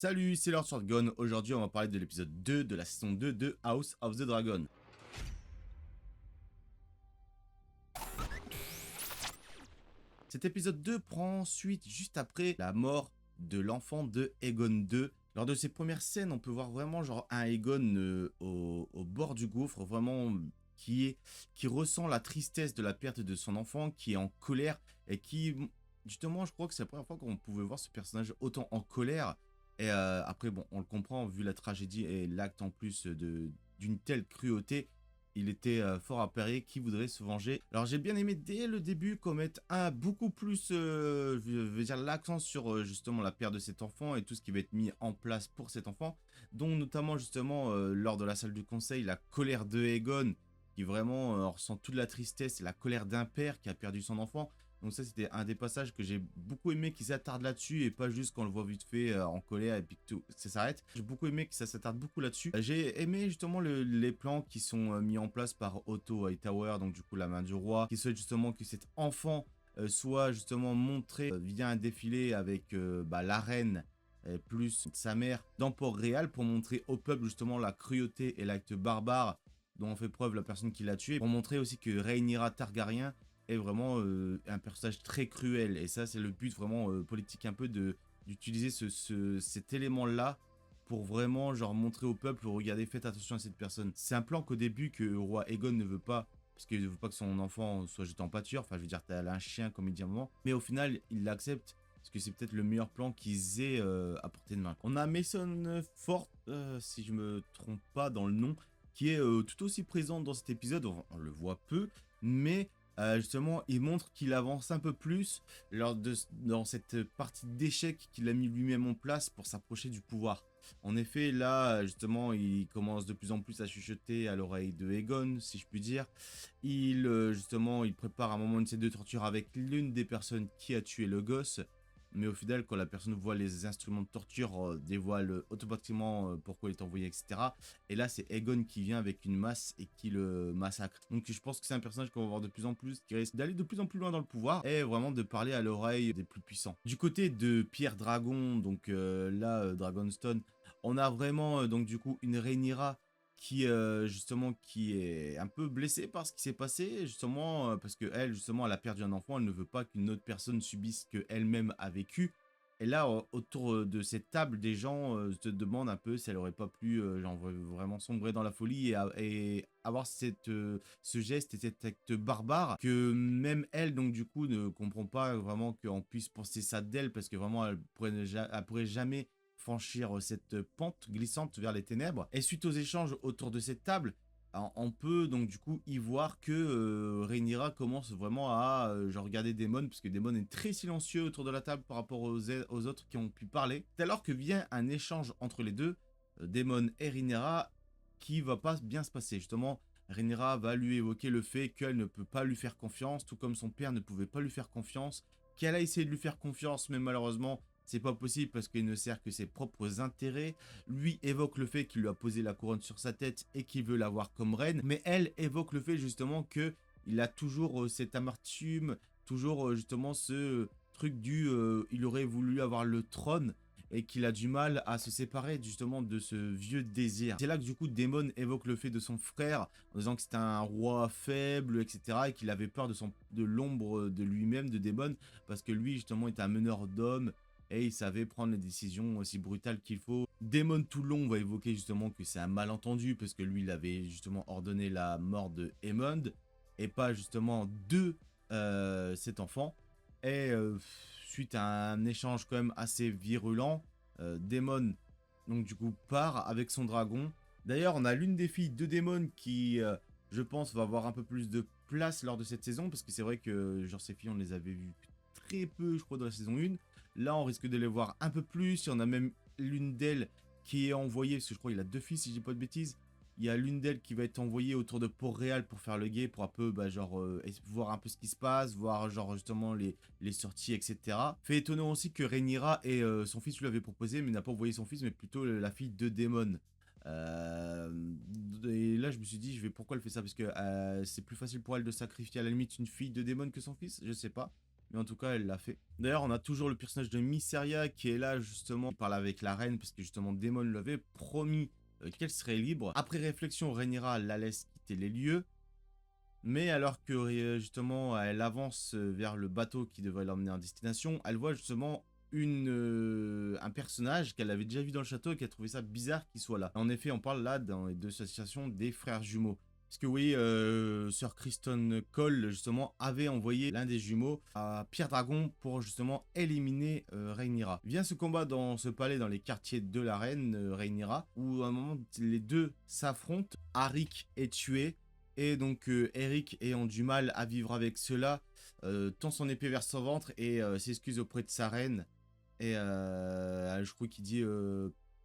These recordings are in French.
Salut, c'est Lord Shotgun. Aujourd'hui, on va parler de l'épisode 2 de la saison 2 de House of the Dragon. Cet épisode 2 prend suite juste après la mort de l'enfant de Aegon II. Lors de ses premières scènes, on peut voir vraiment genre un Aegon au bord du gouffre, vraiment qui ressent la tristesse de la perte de son enfant, qui est en colère et qui, justement, je crois que c'est la première fois qu'on pouvait voir ce personnage autant en colère. Et après, bon, on le comprend, vu la tragédie et l'acte en plus d'une telle cruauté, il était fort appareillé qui voudrait se venger. Alors j'ai bien aimé dès le début qu'on mette beaucoup plus, je veux dire, l'accent sur justement la perte de cet enfant et tout ce qui va être mis en place pour cet enfant, dont notamment justement lors de la salle du conseil, la colère de Aegon, qui vraiment ressent toute la tristesse et la colère d'un père qui a perdu son enfant. Donc ça, c'était un des passages que j'ai beaucoup aimé, qui s'attarde là-dessus et pas juste quand on le voit vite fait en colère et puis que tout ça s'arrête. J'ai beaucoup aimé que ça s'attarde beaucoup là-dessus. J'ai aimé justement les plans qui sont mis en place par Otto Hightower, donc du coup la main du roi, qui souhaite justement que cet enfant soit justement montré via un défilé avec la reine plus sa mère dans Port-Réal pour montrer au peuple justement la cruauté et l'acte barbare dont fait preuve la personne qui l'a tué, pour montrer aussi que Rhaenyra Targaryen est vraiment un personnage très cruel. Et ça, c'est le but vraiment politique un peu d'utiliser cet élément-là pour vraiment genre montrer au peuple, regardez, faites attention à cette personne. C'est un plan qu'au début que le roi Aegon ne veut pas, parce qu'il ne veut pas que son enfant soit jeté en pâture. Enfin, je veux dire, t'as un chien, comme il dit à un moment. Mais au final, il l'accepte, parce que c'est peut-être le meilleur plan qu'ils aient à portée de main. On a Mason Fort, si je me trompe pas dans le nom, qui est tout aussi présent dans cet épisode. On le voit peu, mais justement, il montre qu'il avance un peu plus dans cette partie d'échec qu'il a mis lui-même en place pour s'approcher du pouvoir. En effet, là, justement, il commence de plus en plus à chuchoter à l'oreille de Aegon, si je puis dire. Justement, il prépare un moment de ces deux tortures avec l'une des personnes qui a tué le gosse. Mais au final, quand la personne voit les instruments de torture, dévoile automatiquement pourquoi il est envoyé, etc. Et là, c'est Aegon qui vient avec une masse et qui le massacre. Donc je pense que c'est un personnage qu'on va voir de plus en plus, qui risque d'aller de plus en plus loin dans le pouvoir, et vraiment de parler à l'oreille des plus puissants. Du côté de Pierre Dragon, donc Dragonstone, on a vraiment donc du coup une Rhaenyra qui justement qui est un peu blessée par ce qui s'est passé, justement parce que elle justement elle a perdu un enfant, elle ne veut pas qu'une autre personne subisse ce qu'elle-même a vécu. Et là, autour de cette table, des gens se demandent un peu si elle aurait pas pu genre, vraiment sombrer dans la folie et avoir ce geste et cet acte barbare que même elle, donc du coup, ne comprend pas vraiment qu'on puisse penser ça d'elle, parce que vraiment, elle pourrait jamais franchir cette pente glissante vers les ténèbres. Et suite aux échanges autour de cette table, on peut donc du coup y voir que Rhaenyra commence vraiment à genre regarder Daemon, parce que Daemon est très silencieux autour de la table par rapport aux autres qui ont pu parler. C'est alors que vient un échange entre les deux, Daemon et Rhaenyra, qui va pas bien se passer. Justement, Rhaenyra va lui évoquer le fait qu'elle ne peut pas lui faire confiance, tout comme son père ne pouvait pas lui faire confiance, qu'elle a essayé de lui faire confiance, mais malheureusement, c'est pas possible parce qu'il ne sert que ses propres intérêts. Lui évoque le fait qu'il lui a posé la couronne sur sa tête et qu'il veut l'avoir comme reine, mais elle évoque le fait justement que il a toujours cette amertume, toujours justement ce truc il aurait voulu avoir le trône et qu'il a du mal à se séparer justement de ce vieux désir. C'est là que du coup Daemon évoque le fait de son frère en disant que c'était un roi faible, etc. et qu'il avait peur de l'ombre de lui-même, de Daemon, parce que lui justement était un meneur d'hommes et il savait prendre les décisions aussi brutales qu'il faut. Daemon tout long va évoquer justement que c'est un malentendu parce que lui il avait justement ordonné la mort de Aemond et pas justement de cet enfant. Et suite à un échange quand même assez virulent, Daemon donc du coup part avec son dragon. D'ailleurs, on a l'une des filles de Daemon qui, je pense, va avoir un peu plus de place lors de cette saison, parce que c'est vrai que genre ces filles on les avait vues très peu, je crois, dans la saison 1. Là, on risque de les voir un peu plus. Il y en a même l'une d'elles qui est envoyée, parce que je crois qu'il a deux filles, si je dis pas de bêtises. Il y a l'une d'elles qui va être envoyée autour de Port-Réal pour faire le guet, pour un peu, voir un peu ce qui se passe, voir, genre, justement, les sorties, etc. Fait étonnant aussi que Rhaenyra et son fils lui avaient proposé, mais n'a pas envoyé son fils, mais plutôt la fille de Daemon. Et là, je me suis dit, pourquoi elle fait ça? Parce que c'est plus facile pour elle de sacrifier à la limite une fille de Daemon que son fils? Je sais pas. mais en tout cas, elle l'a fait. D'ailleurs, on a toujours le personnage de Mysteria qui est là, justement, qui parle avec la reine, parce que justement, Daemon lui avait promis qu'elle serait libre. Après réflexion, Rhaenyra la laisse quitter les lieux, mais alors que justement elle avance vers le bateau qui devrait l'emmener en destination, elle voit justement un personnage qu'elle avait déjà vu dans le château et qui a trouvé ça bizarre qu'il soit là. En effet, on parle là dans les deux associations des frères jumeaux. Parce que oui, Sir Criston Cole, justement, avait envoyé l'un des jumeaux à Pierre Dragon pour justement éliminer Rhaenyra. Vient ce combat dans ce palais, dans les quartiers de la reine Rhaenyra, où à un moment, les deux s'affrontent. Arik est tué, et donc Eric, ayant du mal à vivre avec cela, tend son épée vers son ventre et s'excuse auprès de sa reine. Et je crois qu'il dit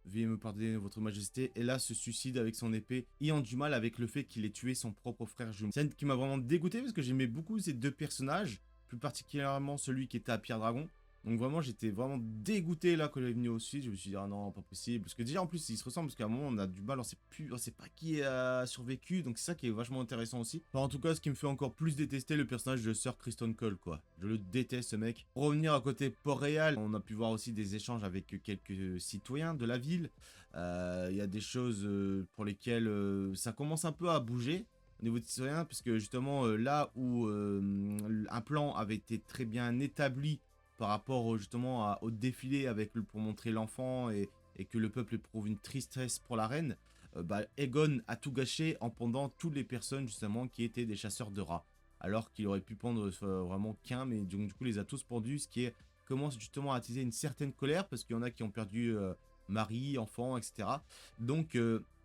veuillez me pardonner votre majesté. Et là se suicide avec son épée, ayant du mal avec le fait qu'il ait tué son propre frère jumeau. Scène qui m'a vraiment dégoûté parce que j'aimais beaucoup ces deux personnages, plus particulièrement celui qui était à Pierre Dragon. Donc vraiment, j'étais vraiment dégoûté là quand il est venu au sud. Je me suis dit, ah non, pas possible. Parce que déjà, en plus, ils se ressemblent parce qu'à un moment, on a du mal, on sait pas qui a survécu. Donc c'est ça qui est vachement intéressant aussi. Enfin, en tout cas, ce qui me fait encore plus détester le personnage de Sir Criston Cole, quoi. Je le déteste, ce mec. Pour revenir à côté Port-Réal, on a pu voir aussi des échanges avec quelques citoyens de la ville. Il y a des choses pour lesquelles ça commence un peu à bouger au niveau des citoyens, parce que justement, là où un plan avait été très bien établi par rapport justement au défilé pour montrer l'enfant et que le peuple éprouve une tristesse pour la reine, Aegon a tout gâché en pendant toutes les personnes justement qui étaient des chasseurs de rats. Alors qu'il aurait pu pendre vraiment qu'un, mais donc, du coup les a tous pendus, ce qui commence justement à attiser une certaine colère parce qu'il y en a qui ont perdu mari, enfant, etc. Donc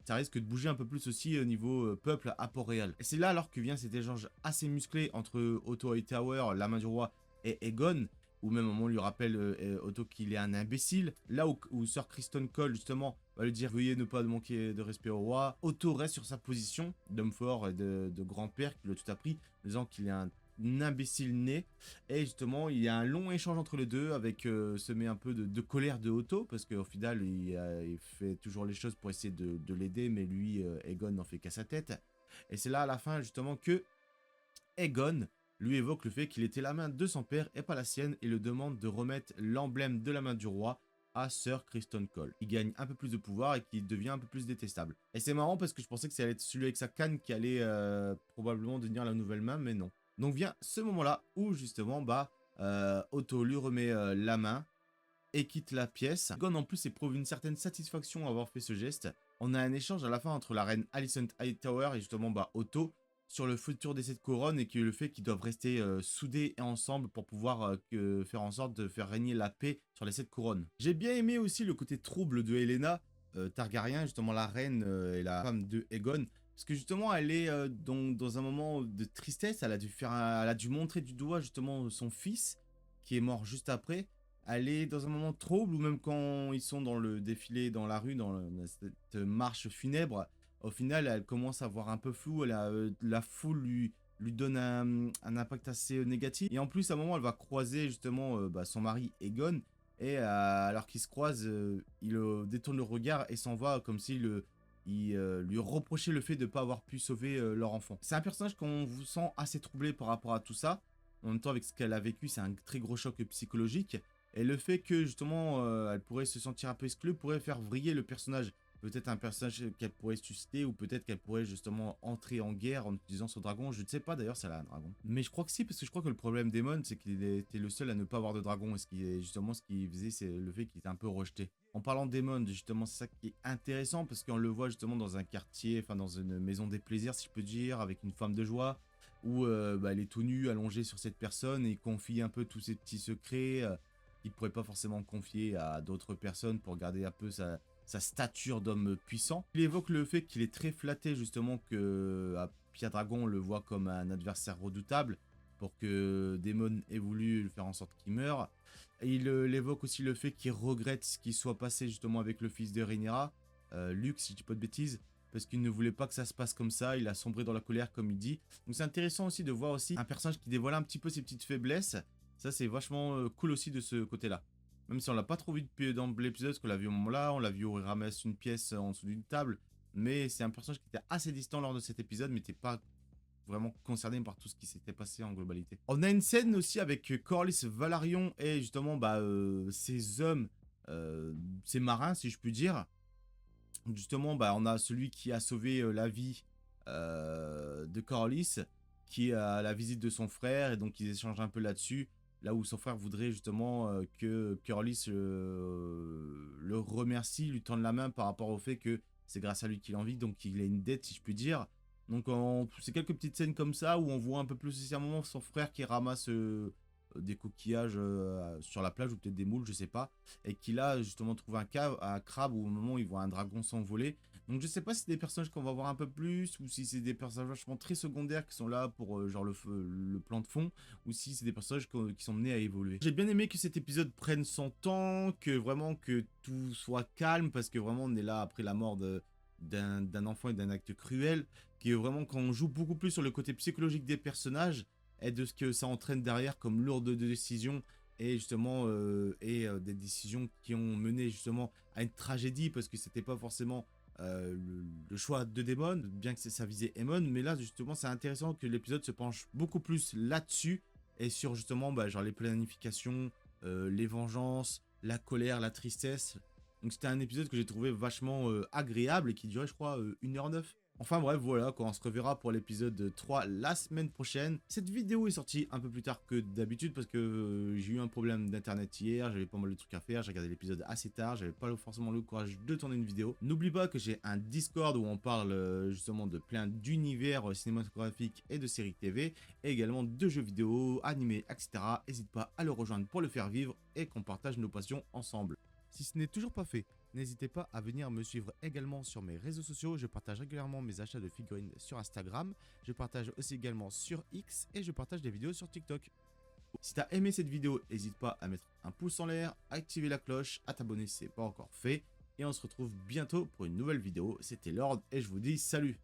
ça risque de bouger un peu plus aussi au niveau peuple à Port-Réal. Et c'est là alors que vient cet échange assez musclé entre Otto Hightower, la main du roi, et Aegon, ou même au moment où on lui rappelle Otto qu'il est un imbécile. Là où Sir Criston Cole justement va lui dire veuillez ne pas manquer de respect au roi, Otto reste sur sa position d'homme fort et de grand-père qui lui a tout appris, disant qu'il est un imbécile né. Et justement, il y a un long échange entre les deux avec semé un peu de colère de Otto, parce qu'au final, il fait toujours les choses pour essayer de l'aider, mais lui, Aegon n'en fait qu'à sa tête. Et c'est là à la fin justement que Aegon lui évoque le fait qu'il était la main de son père et pas la sienne et le demande de remettre l'emblème de la main du roi à Sir Criston Cole. Il gagne un peu plus de pouvoir et qui devient un peu plus détestable. Et c'est marrant parce que je pensais que ça allait être celui avec sa canne qui allait probablement devenir la nouvelle main, mais non. Donc vient ce moment-là où justement Otto lui remet la main et quitte la pièce. Gon en plus éprouve une certaine satisfaction à avoir fait ce geste. On a un échange à la fin entre la reine Alicent Hightower et justement Otto sur le futur de cette couronne et que le fait qu'ils doivent rester soudés et ensemble pour pouvoir faire en sorte de faire régner la paix sur les 7 couronnes. J'ai bien aimé aussi le côté trouble de Helena Targaryen, justement la reine et la femme de Aegon, parce que justement elle est dans un moment de tristesse, elle a dû montrer du doigt justement son fils qui est mort juste après. Elle est dans un moment trouble, ou même quand ils sont dans le défilé dans la rue, cette marche funèbre, au final, elle commence à voir un peu flou, la foule lui donne un impact assez négatif. Et en plus, à un moment, elle va croiser justement son mari Aegon, et alors qu'ils se croisent, il détourne le regard et s'en va comme s'il lui reprochait le fait de ne pas avoir pu sauver leur enfant. C'est un personnage qu'on vous sent assez troublé par rapport à tout ça. En même temps, avec ce qu'elle a vécu, c'est un très gros choc psychologique. Et le fait que justement elle pourrait se sentir un peu exclue pourrait faire vriller le personnage. Peut-être un personnage qu'elle pourrait susciter, ou peut-être qu'elle pourrait justement entrer en guerre en utilisant son dragon. Je ne sais pas d'ailleurs si elle a un dragon. Mais je crois que si, parce que je crois que le problème d'Aemon, c'est qu'il était le seul à ne pas avoir de dragon. Et justement ce qu'il faisait, c'est le fait qu'il était un peu rejeté. En parlant d'Aemon, justement, c'est ça qui est intéressant, parce qu'on le voit justement dans un quartier, enfin dans une maison des plaisirs, si je peux dire, avec une femme de joie, où elle est tout nue, allongée sur cette personne, et confie un peu tous ses petits secrets qu'il ne pourrait pas forcément confier à d'autres personnes pour garder un peu sa stature d'homme puissant. Il évoque le fait qu'il est très flatté justement que Pierre Dragon le voit comme un adversaire redoutable pour que Daemon ait voulu faire en sorte qu'il meure. Et il évoque aussi le fait qu'il regrette ce qui soit passé justement avec le fils de Rhaenyra, Luke si je dis pas de bêtises, parce qu'il ne voulait pas que ça se passe comme ça, il a sombré dans la colère comme il dit. Donc c'est intéressant aussi de voir aussi un personnage qui dévoile un petit peu ses petites faiblesses. Ça c'est vachement cool aussi de ce côté-là. Même si on l'a pas trop vu depuis dans l'épisode, parce qu'on l'a vu au moment-là, on l'a vu où il ramasse une pièce en dessous d'une table, mais c'est un personnage qui était assez distant lors de cet épisode, mais n'était pas vraiment concerné par tout ce qui s'était passé en globalité. On a une scène aussi avec Corlys Valarion et justement ces hommes, ces marins si je puis dire. Justement, on a celui qui a sauvé la vie de Corlys, qui est à la visite de son frère, et donc ils échangent un peu là-dessus, là où son frère voudrait justement que Corlys le remercie, lui tende la main par rapport au fait que c'est grâce à lui qu'il en vit, donc il a une dette si je puis dire. Donc c'est quelques petites scènes comme ça où on voit un peu plus aussi à un moment son frère qui ramasse des coquillages sur la plage ou peut-être des moules, je sais pas, et qu'il a justement trouvé un crabe où au moment où il voit un dragon s'envoler. Donc je sais pas si c'est des personnages qu'on va voir un peu plus ou si c'est des personnages vachement très secondaires qui sont là pour genre le plan de fond ou si c'est des personnages qui sont menés à évoluer. J'ai bien aimé que cet épisode prenne son temps, que vraiment que tout soit calme parce que vraiment on est là après la mort d'un enfant et d'un acte cruel, qui est vraiment quand on joue beaucoup plus sur le côté psychologique des personnages et de ce que ça entraîne derrière comme lourde décision et justement des décisions qui ont mené justement à une tragédie parce que c'était pas forcément le choix de Daemon, bien que ça visait Aemon, mais là justement c'est intéressant que l'épisode se penche beaucoup plus là-dessus et sur justement genre les planifications, les vengeances, la colère, la tristesse. Donc c'était un épisode que j'ai trouvé vachement agréable et qui durait je crois 1h09. Enfin bref, voilà, quand on se reverra pour l'épisode 3 la semaine prochaine. Cette vidéo est sortie un peu plus tard que d'habitude parce que j'ai eu un problème d'internet hier, j'avais pas mal de trucs à faire, j'ai regardé l'épisode assez tard, j'avais pas forcément le courage de tourner une vidéo. N'oublie pas que j'ai un Discord où on parle justement de plein d'univers cinématographiques et de séries TV, et également de jeux vidéo, animés, etc. N'hésite pas à le rejoindre pour le faire vivre et qu'on partage nos passions ensemble. Si ce n'est toujours pas fait, n'hésitez pas à venir me suivre également sur mes réseaux sociaux. Je partage régulièrement mes achats de figurines sur Instagram. Je partage aussi également sur X et je partage des vidéos sur TikTok. Si tu as aimé cette vidéo, n'hésite pas à mettre un pouce en l'air, à activer la cloche, à t'abonner si ce n'est pas encore fait. Et on se retrouve bientôt pour une nouvelle vidéo. C'était Lord et je vous dis salut!